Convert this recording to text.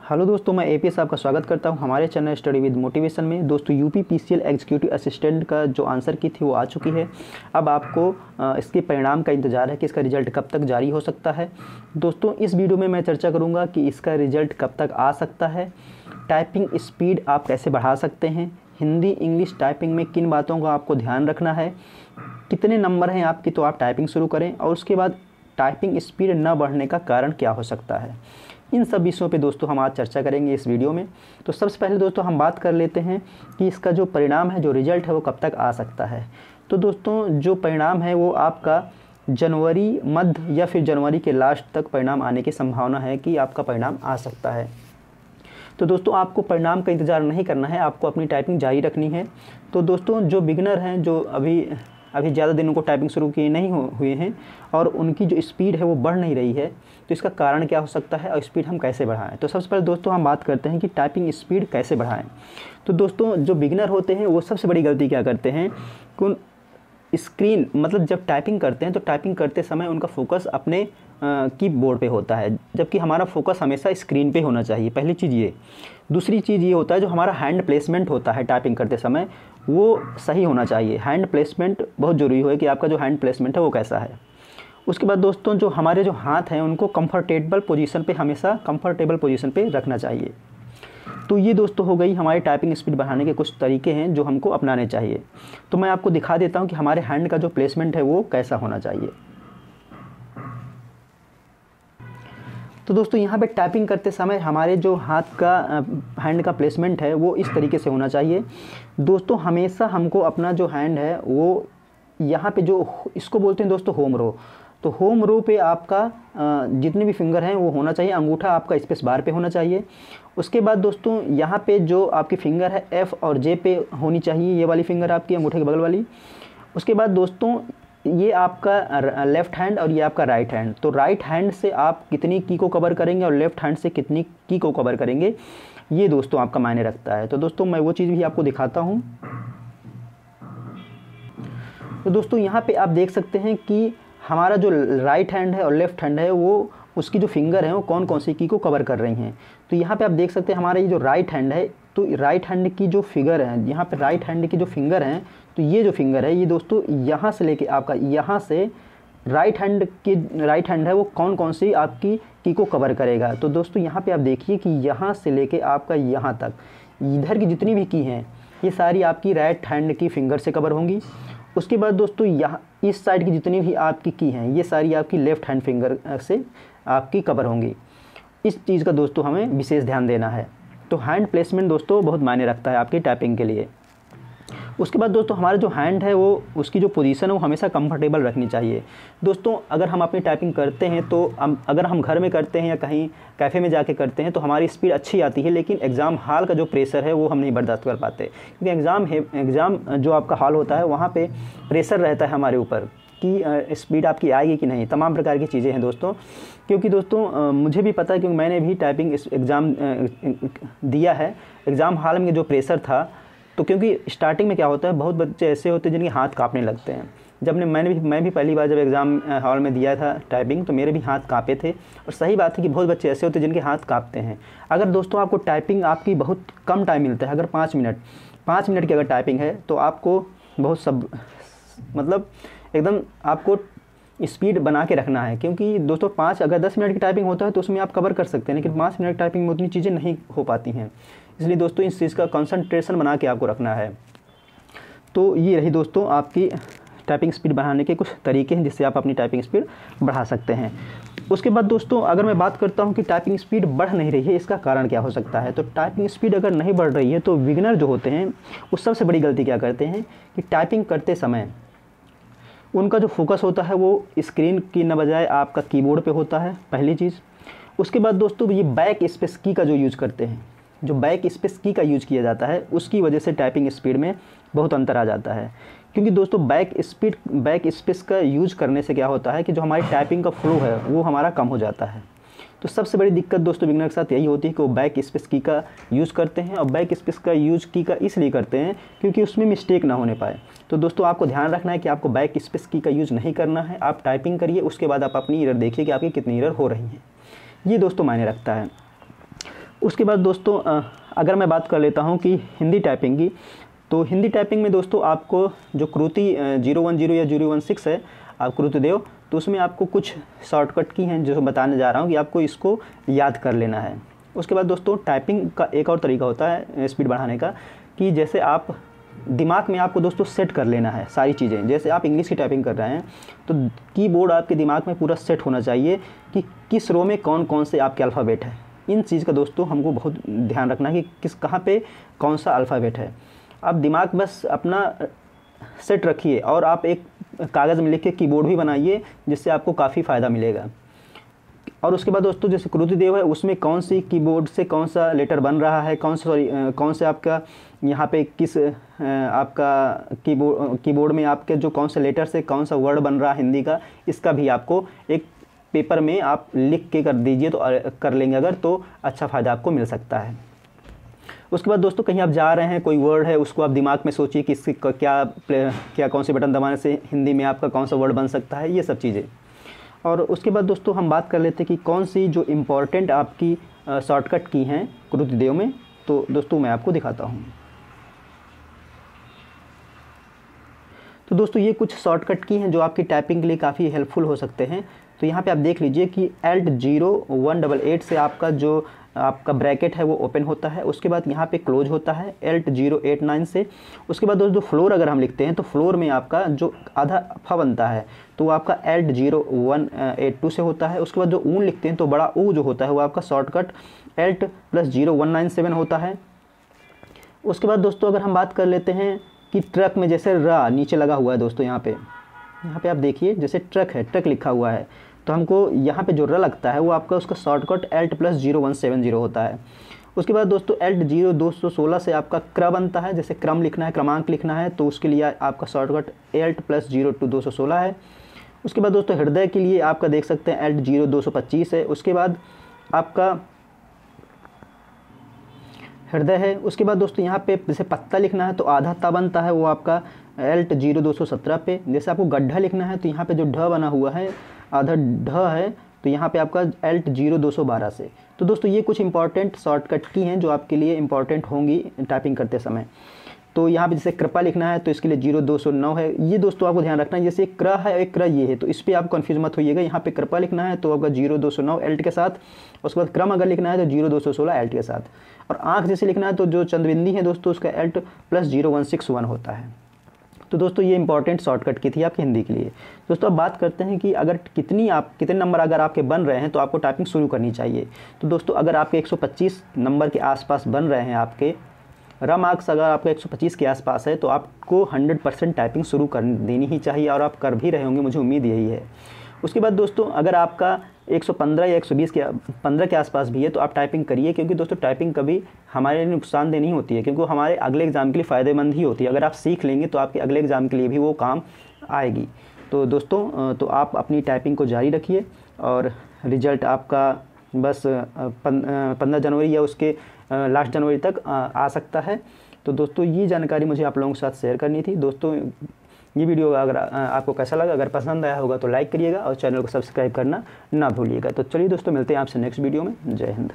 Hello दोस्तों, मैं APS आपका स्वागत करता हूं हमारे चैनल स्टडी विद मोटिवेशन में। दोस्तों यूपी पीसीएल एग्जीक्यूटिव असिस्टेंट का जो आंसर की थी वो आ चुकी है। अब आपको इसके परिणाम का इंतज़ार है कि इसका रिजल्ट कब तक जारी हो सकता है। दोस्तों इस वीडियो में मैं चर्चा करूंगा कि इसका रिजल्ट कब तक आ सकता है, टाइपिंग स्पीड आप कैसे बढ़ा सकते हैं, हिंदी इंग्लिश टाइपिंग में किन बातों का आपको ध्यान रखना है, कितने नंबर हैं आपकी तो आप टाइपिंग शुरू करें, और उसके बाद टाइपिंग स्पीड न बढ़ने का कारण क्या हो सकता है। इन सब विषयों पे दोस्तों हम आज चर्चा करेंगे इस वीडियो में। तो सबसे पहले दोस्तों हम बात कर लेते हैं कि इसका जो परिणाम है, जो रिजल्ट है, वो कब तक आ सकता है। तो दोस्तों जो परिणाम है वो आपका जनवरी मध्य या फिर जनवरी के लास्ट तक परिणाम आने की संभावना है कि आपका परिणाम आ सकता है। तो दोस्तों आपको परिणाम का इंतज़ार नहीं करना है, आपको अपनी टाइपिंग जारी रखनी है। तो दोस्तों जो बिगिनर हैं, जो अभी ज़्यादा दिनों को टाइपिंग शुरू किए नहीं हुए हैं और उनकी जो स्पीड है वो बढ़ नहीं रही है, तो इसका कारण क्या हो सकता है और स्पीड हम कैसे बढ़ाएं। तो सबसे पहले दोस्तों हम बात करते हैं कि टाइपिंग स्पीड कैसे बढ़ाएं। तो दोस्तों जो बिगिनर होते हैं वो सबसे बड़ी गलती क्या करते हैं कि स्क्रीन मतलब जब टाइपिंग करते हैं तो टाइपिंग करते समय उनका फोकस अपने कीबोर्ड पे होता है, जबकि हमारा फोकस हमेशा स्क्रीन पे होना चाहिए। पहली चीज़ ये। दूसरी चीज़ ये होता है जो हमारा हैंड प्लेसमेंट होता है टाइपिंग करते समय वो सही होना चाहिए। हैंड प्लेसमेंट बहुत ज़रूरी है कि आपका जो हैंड प्लेसमेंट है वो कैसा है। उसके बाद दोस्तों जो हमारे जो हाथ हैं उनको कंफर्टेबल पोजीशन पे, हमेशा कंफर्टेबल पोजीशन पे रखना चाहिए। तो ये दोस्तों हो गई हमारी टाइपिंग स्पीड बढ़ाने के कुछ तरीके हैं जो हमको अपनाने चाहिए। तो मैं आपको दिखा देता हूँ कि हमारे हैंड का जो प्लेसमेंट है वो कैसा होना चाहिए। तो दोस्तों यहाँ पे टाइपिंग करते समय हमारे जो हाथ का हैंड का प्लेसमेंट है वो इस तरीके से होना चाहिए। दोस्तों हमेशा हमको अपना जो हैंड है वो यहाँ पे जो इसको बोलते हैं दोस्तों होम रो, तो होम रो पे आपका जितने भी फिंगर हैं वो होना चाहिए। अंगूठा आपका स्पेस बार पे होना चाहिए। उसके बाद दोस्तों यहाँ पे जो आपकी फिंगर है एफ़ और जे पे होनी चाहिए, ये वाली फिंगर आपकी अंगूठे के बगल वाली। उसके बाद दोस्तों ये आपका लेफ़्ट हैंड और ये आपका राइट हैंड। तो राइट हैंड से आप कितनी की को कवर करेंगे और लेफ़्ट हैंड से कितनी की को कवर करेंगे, ये दोस्तों आपका मायने रखता है। तो दोस्तों मैं वो चीज़ भी आपको दिखाता हूँ। तो दोस्तों यहाँ पे आप देख सकते हैं कि हमारा जो राइट हैंड है और लेफ़्ट हैंड है वो उसकी जो फिंगर है वो कौन कौन सी की को कवर कर रही हैं। तो यहाँ पे आप देख सकते हैं हमारा ये जो राइट हैंड है, तो राइट हैंड की जो फिगर है, यहाँ पे राइट हैंड की जो फिंगर हैं, तो ये जो फिंगर है ये दोस्तों यहाँ से लेके आपका यहाँ से राइट हैंड है वो कौन कौन सी आपकी की को कवर करेगा। तो दोस्तों यहाँ पे आप देखिए कि यहाँ से लेके आपका यहाँ तक इधर की जितनी भी की हैं ये सारी आपकी राइट हैंड की फिंगर से कवर होंगी। उसके बाद दोस्तों यहाँ इस साइड की जितनी भी आपकी की हैं ये सारी आपकी लेफ़्ट हैंड फिंगर से आपकी कवर होंगी। इस चीज़ का दोस्तों हमें विशेष ध्यान देना है। तो हैंड प्लेसमेंट दोस्तों बहुत मायने रखता है आपकी टाइपिंग के लिए। उसके बाद दोस्तों हमारा जो हैंड है वो उसकी जो पोजीशन है वो हमेशा कंफर्टेबल रखनी चाहिए। दोस्तों अगर हम अपनी टाइपिंग करते हैं तो अगर हम घर में करते हैं या कहीं कैफ़े में जाके करते हैं तो हमारी स्पीड अच्छी आती है, लेकिन एग्ज़ाम हॉल का जो प्रेशर है वो हम नहीं बर्दाश्त कर पाते, क्योंकि एग्ज़ाम जो आपका हॉल होता है वहाँ पर प्रेशर रहता है हमारे ऊपर कि स्पीड आपकी आएगी कि नहीं। तमाम प्रकार की चीज़ें हैं दोस्तों, क्योंकि दोस्तों मुझे भी पता है क्योंकि मैंने भी टाइपिंग एग्ज़ाम दिया है। एग्ज़ाम हॉल में जो प्रेशर था, तो क्योंकि स्टार्टिंग में क्या होता है बहुत बच्चे ऐसे होते हैं जिनके हाथ कांपने लगते हैं। मैं भी पहली बार जब एग्ज़ाम हॉल में दिया था टाइपिंग तो मेरे भी हाथ कांपे थे। और सही बात है कि बहुत बच्चे ऐसे होते हैं जिनके हाथ कांपते हैं। अगर दोस्तों आपको टाइपिंग आपकी बहुत कम टाइम मिलता है, अगर 5 मिनट की अगर टाइपिंग है तो आपको बहुत मतलब एकदम आपको स्पीड बना के रखना है, क्योंकि दोस्तों अगर 10 मिनट की टाइपिंग होता है तो उसमें आप कवर कर सकते हैं, लेकिन 5 मिनट टाइपिंग में उतनी चीज़ें नहीं हो पाती हैं। इसलिए दोस्तों इस चीज़ का कंसंट्रेशन बना के आपको रखना है। तो ये रही दोस्तों आपकी टाइपिंग स्पीड बढ़ाने के कुछ तरीके हैं जिससे आप अपनी टाइपिंग स्पीड बढ़ा सकते हैं। उसके बाद दोस्तों अगर मैं बात करता हूँ कि टाइपिंग स्पीड बढ़ नहीं रही है, इसका कारण क्या हो सकता है। तो टाइपिंग स्पीड अगर नहीं बढ़ रही है तो बिगिनर जो होते हैं वो सबसे बड़ी गलती क्या करते हैं कि टाइपिंग करते समय उनका जो फोकस होता है वो स्क्रीन की न बजाय आपका कीबोर्ड पे होता है, पहली चीज़। उसके बाद दोस्तों ये बैक स्पेस की का जो यूज़ करते हैं, जो बैक स्पेस की का यूज़ किया जाता है उसकी वजह से टाइपिंग स्पीड में बहुत अंतर आ जाता है। क्योंकि दोस्तों बैक स्पेस का यूज़ करने से क्या होता है कि जो हमारी टाइपिंग का फ्लो है वो हमारा कम हो जाता है। तो सबसे बड़ी दिक्कत दोस्तों बिगिनर के साथ यही होती है कि वो बैक स्पेस की का यूज़ करते हैं, और बैक स्पेस का यूज़ की का इसलिए करते हैं क्योंकि उसमें मिस्टेक ना होने पाए। तो दोस्तों आपको ध्यान रखना है कि आपको बैक स्पेस की का यूज़ नहीं करना है। आप टाइपिंग करिए, उसके बाद आप अपनी एरर देखिए कि आपकी कितनी एरर हो रही हैं। ये दोस्तों मायने रखता है। उसके बाद दोस्तों अगर मैं बात कर लेता हूँ कि हिंदी टाइपिंग की, तो हिंदी टाइपिंग में दोस्तों आपको जो कृति 010 या 016 है, आप कृतिदेव, तो उसमें आपको कुछ शॉर्टकट की हैं जो बताने जा रहा हूँ कि आपको इसको याद कर लेना है। उसके बाद दोस्तों टाइपिंग का एक और तरीका होता है स्पीड बढ़ाने का, कि जैसे आप दिमाग में आपको दोस्तों सेट कर लेना है सारी चीज़ें। जैसे आप इंग्लिश की टाइपिंग कर रहे हैं तो कीबोर्ड आपके दिमाग में पूरा सेट होना चाहिए कि किस रो में कौन कौन से आपके अल्फ़ाबेट है। इन चीज़ का दोस्तों हमको बहुत ध्यान रखना है कि कहाँ पे कौन सा अल्फ़ाबेट है। आप दिमाग बस अपना सेट रखिए और आप एक कागज़ में लिख के कीबोर्ड भी बनाइए, जिससे आपको काफ़ी फ़ायदा मिलेगा। और उसके बाद दोस्तों जैसे कृतिदेव है, उसमें कौन सी कीबोर्ड से कौन सा लेटर बन रहा है, कौन से आपका यहाँ पे किस आपका कीबोर्ड में आपके जो कौन से लेटर से कौन सा वर्ड बन रहा है हिंदी का, इसका भी आपको एक पेपर में आप लिख के कर दीजिए, तो कर लेंगे अगर, तो अच्छा फ़ायदा आपको मिल सकता है। उसके बाद दोस्तों कहीं आप जा रहे हैं, कोई वर्ड है उसको आप दिमाग में सोचिए कि इसकी क्या कौन से बटन दबाने से हिंदी में आपका कौन सा वर्ड बन सकता है, ये सब चीज़ें। और उसके बाद दोस्तों हम बात कर लेते हैं कि कौन सी जो इम्पॉर्टेंट आपकी शॉर्टकट की हैं कृतिदेव में। तो दोस्तों मैं आपको दिखाता हूँ। तो दोस्तों ये कुछ शॉर्टकट की हैं जो आपकी टाइपिंग के लिए काफ़ी हेल्पफुल हो सकते हैं। तो यहाँ पे आप देख लीजिए कि Alt 0188 से आपका जो आपका ब्रैकेट है वो ओपन होता है। उसके बाद यहाँ पे क्लोज होता है Alt 089 से। उसके बाद दोस्तों फ्लोर अगर हम लिखते हैं तो फ्लोर में आपका जो आधा फा बनता है तो वो आपका Alt 0182 से होता है। उसके बाद जो ऊन लिखते हैं तो बड़ा ऊ जो होता है वो आपका शॉर्टकट Alt + 0197 होता है। उसके बाद दोस्तों अगर हम बात कर लेते हैं कि ट्रक में जैसे र नीचे लगा हुआ है दोस्तों, यहाँ पे आप देखिए जैसे ट्रक है, ट्रक लिखा हुआ है, तो हमको यहाँ पे जो र लगता है वो आपका उसका शॉर्टकट Alt + 0170 होता है। उसके बाद दोस्तों Alt 0216 से आपका क्र बनता है, जैसे क्रम लिखना है, क्रमांक लिखना है, तो उसके लिए आपका शॉर्टकट Alt + 0216 है। उसके बाद दोस्तों हृदय के लिए आपका देख सकते हैं Alt 0225 है। उसके बाद आपका हृदय है। उसके बाद दोस्तों यहाँ पे जैसे पत्ता लिखना है तो आधा ता बनता है वो आपका Alt 0217 पे। जैसे आपको गड्ढा लिखना है तो यहाँ पे जो ढ बना हुआ है आधा ढ है, तो यहाँ पे आपका Alt 0212 से। तो दोस्तों ये कुछ इंपॉर्टेंट शॉर्टकट की हैं जो आपके लिए इंपॉर्टेंट होंगी टाइपिंग करते समय। तो यहाँ पे जैसे कृपा लिखना है तो इसके लिए 0209 है। ये दोस्तों आपको ध्यान रखना है, जैसे एक क्र है एक क्र ये है, तो इस पर आप कंफ्यूज मत होइएगा। यहाँ पे कृपा लिखना है तो आपका 0209 Alt के साथ। उसके बाद क्रम अगर लिखना है तो 0216 Alt के साथ। और आँख जैसे लिखना है तो जो चंद्रबिंदी है दोस्तों उसका Alt + 0161 होता है। तो दोस्तों ये इंपॉर्टेंट शॉर्टकट की थी आपकी हिंदी के लिए। दोस्तों अब बात करते हैं कि अगर कितने नंबर अगर आपके बन रहे हैं तो आपको टाइपिंग शुरू करनी चाहिए। तो दोस्तों अगर आपके 125 नंबर के आसपास बन रहे हैं, आपके र मार्क्स अगर आपका 125 के आसपास है, तो आपको 100% टाइपिंग शुरू कर देनी ही चाहिए, और आप कर भी रहे होंगे, मुझे उम्मीद यही है। उसके बाद दोस्तों अगर आपका 115 या 120 के 15 के आसपास भी है तो आप टाइपिंग करिए, क्योंकि दोस्तों टाइपिंग कभी हमारे लिए नुकसानदेह नहीं होती है, क्योंकि हमारे अगले एग्ज़ाम के लिए फ़ायदेमंद ही होती है। अगर आप सीख लेंगे तो आपके अगले एग्ज़ाम के लिए भी वो काम आएगी। तो दोस्तों तो आप अपनी टाइपिंग को जारी रखिए, और रिज़ल्ट आपका बस 15 जनवरी या उसके लास्ट जनवरी तक आ सकता है। तो दोस्तों ये जानकारी मुझे आप लोगों के साथ शेयर करनी थी। दोस्तों ये वीडियो अगर आपको कैसा लगा, अगर पसंद आया होगा तो लाइक करिएगा और चैनल को सब्सक्राइब करना ना भूलिएगा। तो चलिए दोस्तों मिलते हैं आपसे नेक्स्ट वीडियो में। जय हिंद।